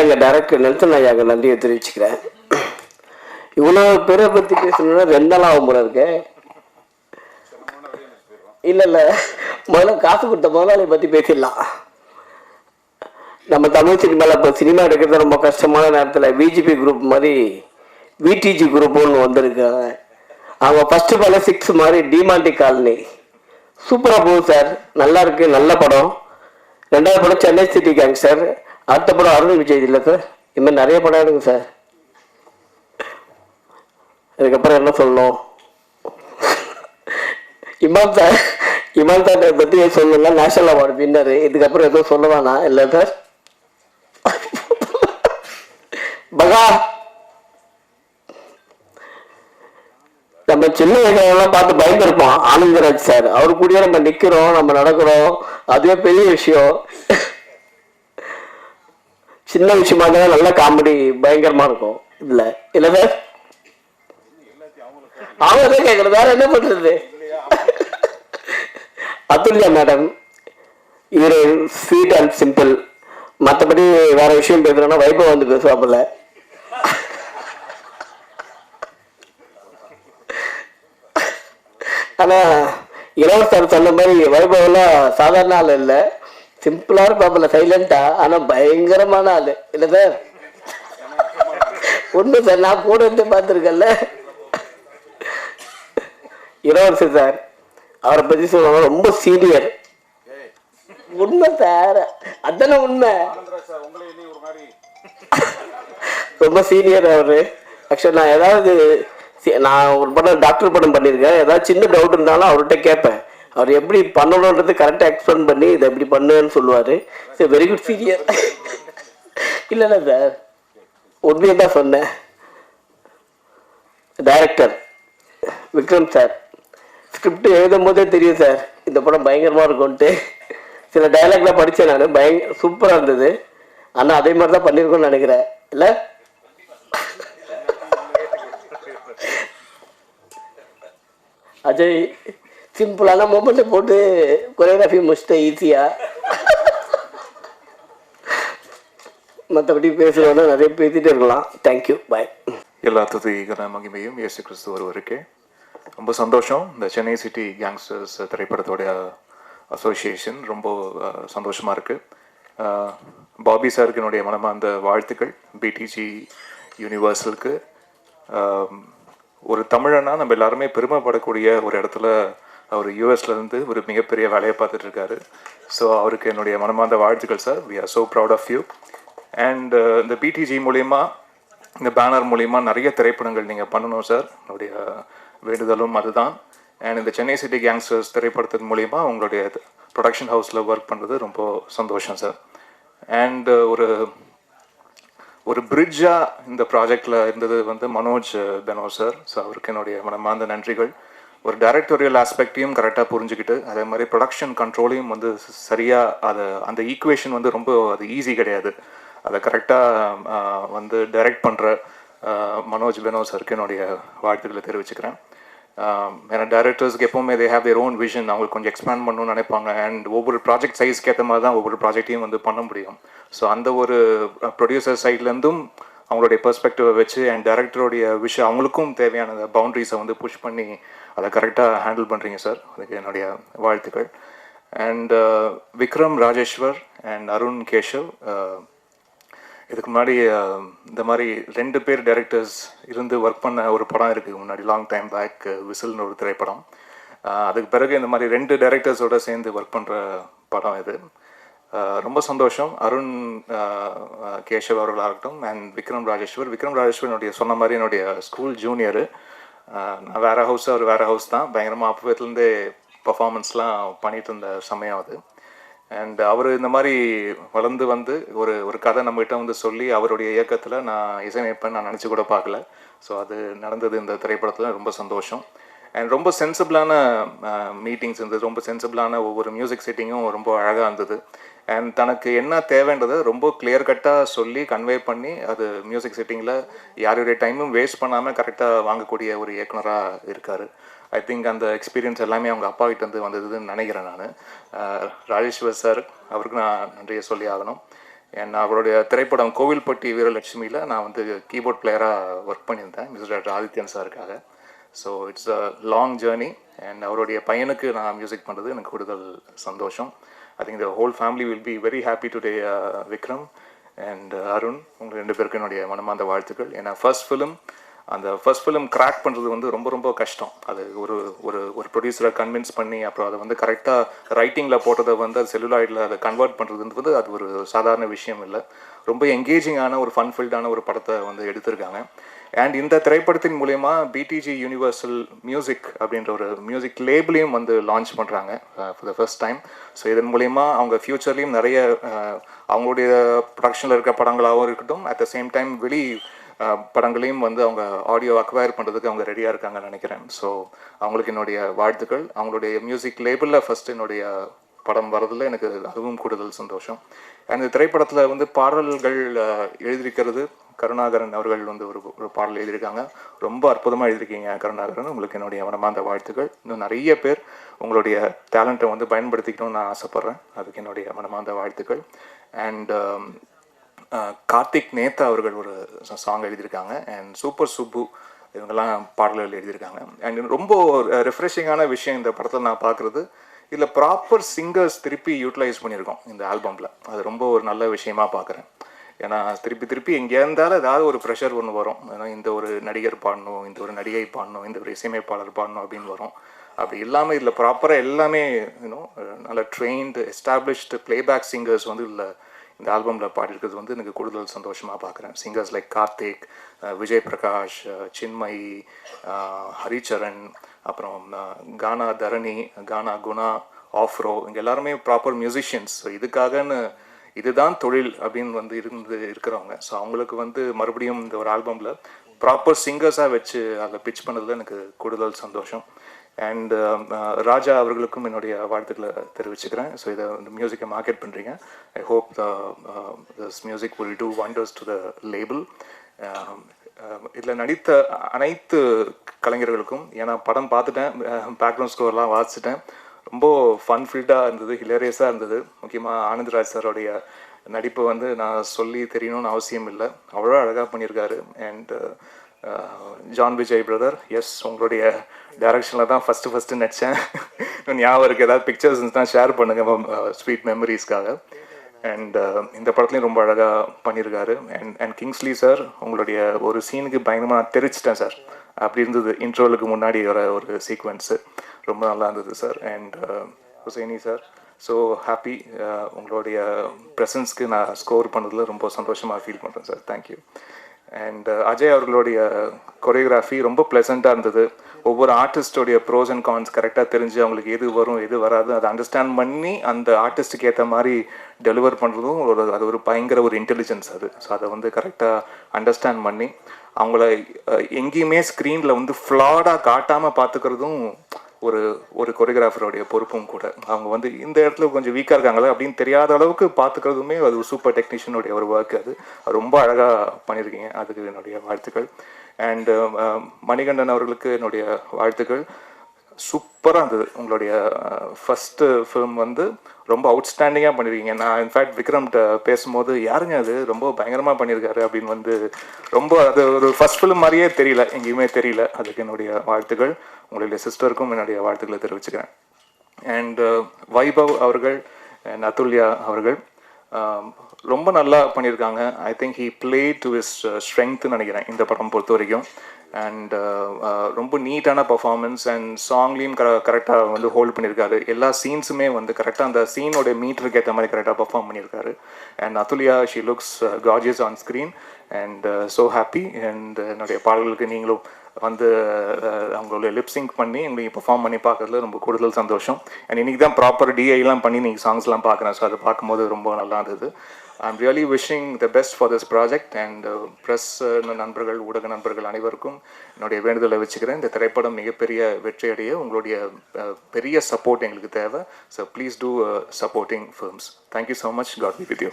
எங்கள் director Nelson ஐயாவுக்கு நன்றியை தெரிவிச்சுக்கிறேன். இவ்வளோ பேரை பற்றி பேசணுன்னா 2 நாள் ஆகும் போல இருக்கு. இல்லை முதல்ல காசு கொடுத்த முதலாளியை பற்றி பேசிடலாம். நம்ம தமிழ் சினிமாவில் இப்போ சினிமா எடுக்கிறது ரொம்ப கஷ்டமான நேரத்தில் விஜிபி குரூப் மாதிரி விடிஜி குரூப் ஒன்று வந்திருக்காங்க. அவங்க ஃபஸ்ட்டு படம் 6 மாதிரி டிமாண்டி காலனி சூப்பராக போகுது சார். நல்லா இருக்கு, நல்ல படம். 2வது படம் சென்னை சிட்டி கேங்ஸ்டர். அடுத்த படம் அருண் விஜய் இல்லை சார். இது மாதிரி நிறைய படம் எடுங்க சார். இதுக்கப்புறம் என்ன சொல்லணும்? இமான் சார் பற்றி சொல்லலாம். National award winner. இதுக்கப்புறம் எதுவும் சொல்லவானா? இல்லை சார். பகா நம்ம சின்ன வயசுலாம் பார்த்து பயந்துருப்போம். ஆனந்தராஜ் சார் அவரு கூடயே நம்ம நிக்கிறோம், நம்ம நடக்கிறோம். அதுவே பெரிய விஷயம். சின்ன விஷயமா இருந்தா நல்ல காமெடி பயங்கரமா இருக்கும். இல்ல சார், அவங்க கேட்கறது வேற என்ன பண்றது? அதுல்யா மேடம் இவரு ஸ்வீட் அண்ட் சிம்பிள். மற்றபடி வேற விஷயம் பேசுறோம்னா வைபவ் வந்து பேசுவாப்புல. ஆனா இளவரசர் சொன்ன மாதிரி வைபவெல்லாம் சாதாரண ஆள் இல்லை, சிம்பிளா இருப்பாப்புல, சைலண்டா. ஆனா பயங்கரமான ஆளு. இல்ல சார்? ஒண்ணு சார், நான் கூட இருந்து பார்த்துருக்கேன்ல. இளவரசர் சார் அவரை பத்தி சொல்லுவாங்க, ரொம்ப சீனியர். உண்மை சார், அதான உண்மை. ரொம்ப சீனியர் அவரு. ஆக்சுவலி நான் ஏதாவது ஒரு படம் டாக்டர் படம் பண்ணியிருக்கேன். ஏதாவது சின்ன டவுட் இருந்தாலும் அவர்கிட்ட கேட்பேன். அவர் எப்படி பண்ணணுன்றது கரெக்டாக எக்ஸ்பிளைன் பண்ணி இதை எப்படி பண்ணுன்னு சொல்லுவார். சரி, வெரி குட் சீனியர். இல்லை சார், உண்மையை தான் சொன்னேன். டைரக்டர் விக்ரம் சார் ஸ்கிரிப்ட் எழுதும் போதே தெரியும் சார் இந்த படம் பயங்கரமாக இருக்கும்ன்ட்டு. சில டைலாக்லாம் படித்தேன் நான், சூப்பராக இருந்தது. ஆனால் அதே மாதிரி தான் பண்ணியிருக்கோன்னு நினைக்கிறேன். இல்லை அஜய் சிம்பிளான மொமெண்ட்டை போட்டு கொரியோகிராஃபி முடிச்சிட்டேன் ஈஸியாக. மற்றபடி பேசுகிறோன்னா நிறைய பேசிகிட்டே இருக்கலாம். தேங்க்யூ, பாய். எல்லா துதிகன மகிமையும் இயேசு கிறிஸ்து ஒருவருக்கே. ரொம்ப சந்தோஷம். இந்த சென்னை சிட்டி கேங்ஸ்டர்ஸ் திரைப்படத்தோடைய அசோசியேஷன் ரொம்ப சந்தோஷமாக இருக்குது. பாபி சாருக்கு என்னுடைய மனமார்ந்த வாழ்த்துக்கள். பிடிஜி யூனிவர்சலுக்கு ஒரு தமிழனா நம்ம எல்லாருமே பெருமைப்படக்கூடிய ஒரு இடத்துல அவர் யூஎஸ்லேருந்து ஒரு மிகப்பெரிய வேலையை பார்த்துட்டு இருக்காரு. ஸோ அவருக்கு என்னுடைய மனமார்ந்த வாழ்த்துக்கள் sir. We are so proud of you. And இந்த பிடிஜி மூலயமா, இந்த பேனர் மூலயமா நிறைய திரைப்படங்கள் நீங்கள் பண்ணணும் சார். என்னுடைய வேண்டுதலும் அதுதான். அண்ட் இந்த சென்னை சிட்டி கேங்ஸ்டர்ஸ் திரைப்படத்தின் மூலயமா உங்களுடைய ப்ரொடக்ஷன் ஹவுஸில் ஒர்க் பண்ணுறது ரொம்ப சந்தோஷம் சார். அண்ட் ஒரு பிரிட்ஜாக இந்த ப்ராஜெக்டில் இருந்தது வந்து மனோஜ் பெனோ சார். ஸோ அவருக்கு என்னுடைய மனமார்ந்த நன்றிகள். ஒரு டைரக்டோரியல் ஆஸ்பெக்டையும் கரெக்டாக புரிஞ்சுக்கிட்டு, அதே மாதிரி ப்ரொடக்ஷன் கண்ட்ரோலையும் வந்து சரியாக அந்த ஈக்குவேஷன் வந்து ரொம்ப அது ஈஸி கிடையாது. அதை கரெக்டாக வந்து டைரக்ட் பண்ணுற மனோஜ் பெனோ சாருக்கு என்னுடைய வாழ்த்துக்களை தெரிவிச்சுக்கிறேன். ஏன்னா டைரக்டர்ஸ்க்கு எப்போவுமே they have their own vision. அவங்களுக்கு கொஞ்சம் எக்ஸ்பேண்ட் பண்ணணும்னு நினைப்பாங்க. அண்ட் ஒவ்வொரு ப்ராஜெக்ட் சைஸ்க்கு ஏற்ற மாதிரி தான் ஒவ்வொரு ப்ராஜெக்டையும் வந்து பண்ண முடியும். ஸோ அந்த ஒரு ப்ரொடியூசர் சைட்லேருந்தும் அவங்களுடைய பெர்ஸ்பெக்டிவை வச்சு அண்ட் டைரக்டருடைய விஷயம் அவங்களுக்கும் தேவையான பவுண்ட்ரிஸை வந்து புஷ் பண்ணி அதை கரெக்டாக ஹேண்டில் பண்ணுறீங்க சார். அதுக்கு என்னுடைய வாழ்த்துக்கள். அண்ட் விக்ரம் ராஜேஸ்வர் அண்ட் அருண் கேஷவ், இதுக்கு முன்னாடி இந்த மாதிரி 2 பேர் டைரக்டர்ஸ் இருந்து ஒர்க் பண்ண ஒரு படம் இருக்குது முன்னாடி, லாங் டைம் பேக், விசில்னு ஒரு திரைப்படம். அதுக்கு பிறகு இந்த மாதிரி 2 டைரக்டர்ஸோடு சேர்ந்து ஒர்க் பண்ணுற படம் இது. ரொம்ப சந்தோஷம். அருண் கேஷவ் அவர்களாகட்டும் அண்ட் விக்ரம் ராஜேஸ்வர் என்னுடைய சொன்ன மாதிரி என்னுடைய ஸ்கூல் ஜூனியரு. நான் வேறு ஹவுஸ், அவர் வேறு ஹவுஸ் தான். பயங்கரமாக அப்போத்துலேருந்தே பர்ஃபார்மன்ஸ்லாம் பண்ணிகிட்டு இருந்த சமயம் அது. அண்ட் அவர் இந்த மாதிரி வளர்ந்து வந்து ஒரு கதை நம்மகிட்ட வந்து சொல்லி அவருடைய இயக்கத்தில் நான் இசையமைப்பேன் நான் நினச்சி கூட பார்க்கல. ஸோ அது நடந்தது இந்த திரைப்படத்தில். ரொம்ப சந்தோஷம். அண்ட் ரொம்ப சென்சிபிளான மீட்டிங்ஸ் இருந்தது. ரொம்ப சென்சிபிளான ஒவ்வொரு மியூசிக் செட்டிங்கும் ரொம்ப அழகாக இருந்தது. அண்ட் தனக்கு என்ன தேவைன்றதை ரொம்ப கிளியர் கட்டாக சொல்லி கன்வே பண்ணி அது மியூசிக் செட்டிங்கில் யாருடைய டைமும் வேஸ்ட் பண்ணாமல் கரெக்டாக வாங்கக்கூடிய ஒரு இயக்குனராக இருக்கார். ஐ திங்க் அந்த எக்ஸ்பீரியன்ஸ் எல்லாமே அவங்க அப்பா கிட்ட வந்து வந்ததுன்னு நினைக்கிறேன் நான். ராஜேஸ்வர் சார் அவருக்கு நான் நன்றியை சொல்லி ஆகணும். அண்ட் அவருடைய திரைப்படம் கோவில்பட்டி வீரலட்சுமியில் நான் வந்து கீபோர்ட் பிளேயராக ஒர்க் பண்ணியிருந்தேன் மிஸ்டர் ஆதித்யன் சாருக்காக. So it's a long journey and அவருடைய பையனுக்கு நான் மியூசிக் பண்ணுறது எனக்கு கூடுதல் சந்தோஷம். I think the whole family will be very happy today. Vikram and Arun, உங்கள் 2 பேருக்கும் என்னுடைய மனமார்ந்த வாழ்த்துக்கள். ஏன்னா ஃபர்ஸ்ட் ஃபிலிம் கிராக் பண்ணுறது வந்து ரொம்ப ரொம்ப கஷ்டம். அது ஒரு ஒரு ஒரு ப்ரொடியூசரை கன்வின்ஸ் பண்ணி அப்புறம் அதை வந்து கரெக்டாக ரைட்டிங்கில் போட்டதை வந்து அது செல்லுலாய்டில் அதை கன்வெர்ட் பண்ணுறதுன்றது அது ஒரு சாதாரண விஷயம் இல்லை. ரொம்ப எங்கேஜிங்கான ஒரு ஃபன்ஃபில்டான ஒரு படத்தை வந்து எடுத்திருக்காங்க. அண்ட் இந்த திரைப்படத்தின் மூலயமா பிடிஜி யூனிவர்சல் மியூசிக் அப்படின்ற ஒரு மியூசிக் லேபிளையும் வந்து லான்ச் பண்ணுறாங்க for the first time. So இதன் மூலயமா அவங்க ஃப்யூச்சர்லேயும் நிறைய அவங்களுடைய ப்ரொடக்ஷனில் இருக்கிற படங்களாகவும் இருக்கட்டும், அட் த சேம் டைம் படங்களையும் வந்து அவங்க ஆடியோ அக்வயர் பண்ணுறதுக்கு அவங்க ரெடியாக இருக்காங்கன்னு நினைக்கிறேன். ஸோ அவங்களுக்கு என்னுடைய வாழ்த்துக்கள். அவங்களுடைய மியூசிக் லேபிளில் ஃபஸ்ட்டு என்னுடைய படம் வரதில் எனக்கு அதுவும் கூடுதல் சந்தோஷம். அந்த திரைப்படத்தில் வந்து பாடல்கள் எழுதியிருக்கிறது கருணாகரன் அவர்கள் வந்து ஒரு பாடல் எழுதியிருக்காங்க. ரொம்ப அற்புதமாக எழுதியிருக்கீங்க கருணாகரன், உங்களுக்கு என்னுடைய மனமார்ந்த வாழ்த்துக்கள். இன்னும் நிறைய பேர் உங்களுடைய டேலண்ட்டை வந்து பயன்படுத்திக்கணும்னு நான் ஆசைப்பட்றேன். அதுக்கு என்னுடைய மனமார்ந்த வாழ்த்துக்கள். அண்ட் கார்த்திக் நேத்தா அவர்கள் ஒரு சாங் எழுதியிருக்காங்க. அண்ட் சூப்பர் சுப்பு இவங்கெல்லாம் பாடல்கள் எழுதியிருக்காங்க. அண்ட் ரொம்ப ரெஃப்ரெஷிங்கான விஷயம் இந்த படத்தில் நான் பார்க்குறது, இதில் ப்ராப்பர் சிங்கர்ஸ் திருப்பி யூட்டிலைஸ் பண்ணியிருக்கோம் இந்த ஆல்பமில். அது ரொம்ப ஒரு நல்ல விஷயமா பார்க்குறேன். ஏன்னா திருப்பி எங்கே இருந்தாலும் ஏதாவது ஒரு ப்ரெஷர் ஒன்று வரும். ஏன்னா இந்த ஒரு நடிகர் பாடணும், இந்த ஒரு நடிகை பாடணும், இந்த ஒரு இசையமைப்பாளர் பாடணும் அப்படின்னு வரும். அப்படி இல்லாமல் இதில் ப்ராப்பராக எல்லாமே நல்ல ட்ரெயின்டு எஸ்டாப்ளிஷ்டு பிளேபேக் சிங்கர்ஸ் வந்து இந்த ஆல்பமில் பாடியிருக்கிறது வந்து எனக்கு கூடுதல் சந்தோஷமாக பார்க்குறேன். சிங்கர்ஸ் லைக் கார்த்திக், விஜய் பிரகாஷ், சின்மயி, ஹரிச்சரன், அப்புறம் கானா தரணி, கானா குணா, ஆஃப்ரோ, இங்கே எல்லாருமே ப்ராப்பர் மியூசிஷியன்ஸ். இதுதான் தொழில் அப்படின்னு வந்து இருக்கிறவங்க. ஸோ அவங்களுக்கு வந்து மறுபடியும் இந்த ஒரு ஆல்பமில் ப்ராப்பர் சிங்கர்ஸாக வச்சு அதில் பிச் பண்ணதில் எனக்கு கூடுதல் சந்தோஷம். அண்ட் ராஜா அவர்களுக்கும் என்னுடைய வாழ்த்துக்களை தெரிவிச்சுக்கிறேன். ஸோ இதை வந்து மியூசிக்கை மார்க்கெட் பண்ணுறீங்க. I hope this music will do wonders to the label. இதில் நடித்த அனைத்து கலைஞர்களுக்கும், ஏன்னா படம் பார்த்துட்டேன், பேக்ரவுண்ட் ஸ்கோர்லாம் வாசிச்சிட்டேன், ரொம்ப ஃபன்ஃபில்டாக இருந்தது, ஹிலேரியஸாக இருந்தது. முக்கியமாக ஆனந்த்ராஜ் சாரோடைய நடிப்பை வந்து நான் சொல்லி தெரியணும்னு அவசியம் இல்லை, அவ்வளோ அழகாக பண்ணியிருக்காரு. And John Vijay brother, yes, உங்களுடைய டைரக்ஷனில் தான் ஃபஸ்ட்டு நடித்தேன். ஞாபகம் இருக்குது, ஏதாவது பிக்சர்ஸ் இருந்துச்சுன்னா ஷேர் பண்ணுங்கள் ஸ்வீட் மெமரிஸ்க்காக. அண்ட் இந்த படத்துலையும் ரொம்ப அழகாக பண்ணியிருக்காரு. அண்ட் கிங்ஸ்லி சார், உங்களுடைய ஒரு சீனுக்கு பயங்கரமாக நான் தெரிச்சிட்டேன் சார். அப்படி இருந்தது இன்ட்ரோலுக்கு முன்னாடி வர ஒரு சீக்வன்ஸு, ரொம்ப நல்லா இருந்தது sir. And Husaini sir, so happy, உங்களுடைய ப்ரெசன்ஸ்க்கு நான் ஸ்கோர் பண்ணதில் ரொம்ப சந்தோஷமாக ஃபீல் பண்ணுறேன் சார். தேங்க்யூ. அண்ட் அஜய் அவர்களுடைய கொரியோகிராஃபி ரொம்ப ப்ளசண்ட்டாக இருந்தது. ஒவ்வொரு ஆர்டிஸ்டோடைய ப்ரோஸ் அண்ட் கான்ஸ் கரெக்டாக தெரிஞ்சு அவங்களுக்கு எது வரும் எது வராது அதை அண்டர்ஸ்டாண்ட் பண்ணி அந்த ஆர்டிஸ்ட்டுக்கு ஏற்ற மாதிரி டெலிவர் பண்ணுறதும் அது ஒரு பயங்கர ஒரு இன்டெலிஜென்ஸ் அது. ஸோ அதை வந்து கரெக்டாக அண்டர்ஸ்டாண்ட் பண்ணி அவங்கள எங்கேயுமே ஸ்க்ரீனில் வந்து ஃப்ளாடாக காட்டாமல் பார்த்துக்கிறதும் ஒரு கொரியோகிராஃபருடைய பொறுப்பும் கூட. அவங்க வந்து இந்த இடத்துல கொஞ்சம் வீக்காக இருக்காங்களே அப்படின்னு தெரியாத அளவுக்கு பார்த்துக்கிறதுமே அது ஒரு சூப்பர் டெக்னீஷியனுடைய ஒரு ஒர்க். அது ரொம்ப அழகாக பண்ணியிருக்கீங்க, அதுக்கு என்னுடைய வாழ்த்துக்கள். அண்ட் மணிகண்டன் அவர்களுக்கு என்னுடைய வாழ்த்துக்கள். சூப்பராக இருந்தது உங்களுடைய ஃபஸ்ட்டு ஃபிலிம் வந்து ரொம்ப அவுட்ஸ்டாண்டிங்காக பண்ணியிருக்கீங்க. நான் இன்ஃபேக்ட் விக்ரம்கிட்ட பேசும்போது யாருங்க அது ரொம்ப பயங்கரமாக பண்ணியிருக்காரு அப்படின்னு வந்து ரொம்ப அது ஒரு ஃபஸ்ட் ஃபிலிம் மாதிரியே தெரியல, எங்கேயுமே தெரியல. அதுக்கு என்னுடைய வாழ்த்துக்கள். உங்களுடைய சிஸ்டருக்கும் என்னுடைய வாழ்த்துக்களை தெரிவிச்சுக்கிறேன். அண்ட் வைபவ் அவர்கள் அண்ட் அதுல்யா அவர்கள் ரொம்ப நல்லா பண்ணியிருக்காங்க. I think he play to his ஸ்ட்ரெங்க்த்னு நினைக்கிறேன் இந்த படம் பொறுத்த வரைக்கும். அண்ட் ரொம்ப நீட்டான பர்ஃபார்மன்ஸ் அண்ட் சாங்லேயும் கரெக்டாக வந்து ஹோல்ட் பண்ணியிருக்காரு. எல்லா சீன்ஸுமே வந்து கரெக்டாக அந்த சீனோட மீட்டருக்கு ஏற்ற மாதிரி கரெக்டாக பர்ஃபார்ம் பண்ணியிருக்காரு. And Athulya, she looks gorgeous on screen and so happy. And என்னுடைய பாடல்களுக்கு நீங்களும் வந்து அவங்களுடைய லிப்சிங்க் பண்ணி எங்களுக்கு பெர்ஃபார்ம் பண்ணி பார்க்கறதுல ரொம்ப கூடுதல் சந்தோஷம். அண்ட் இன்றைக்கி தான் ப்ராப்பர் டிஐலாம் பண்ணி நீங்கள் சாங்ஸ்லாம் பார்க்குறேன். ஸோ அதை பார்க்கும்போது ரொம்ப நல்லா இருந்தது. I'm really wishing the best for this project. And press நண்பர்கள், ஊடக நண்பர்கள் அனைவருக்கும் என்னுடைய வேண்டுதலை வச்சுக்கிறேன். இந்த திரைப்படம் மிகப்பெரிய வெற்றியடைய உங்களுடைய பெரிய சப்போர்ட் எங்களுக்கு தேவை. So please do supporting films. Thank you so much. God be with you.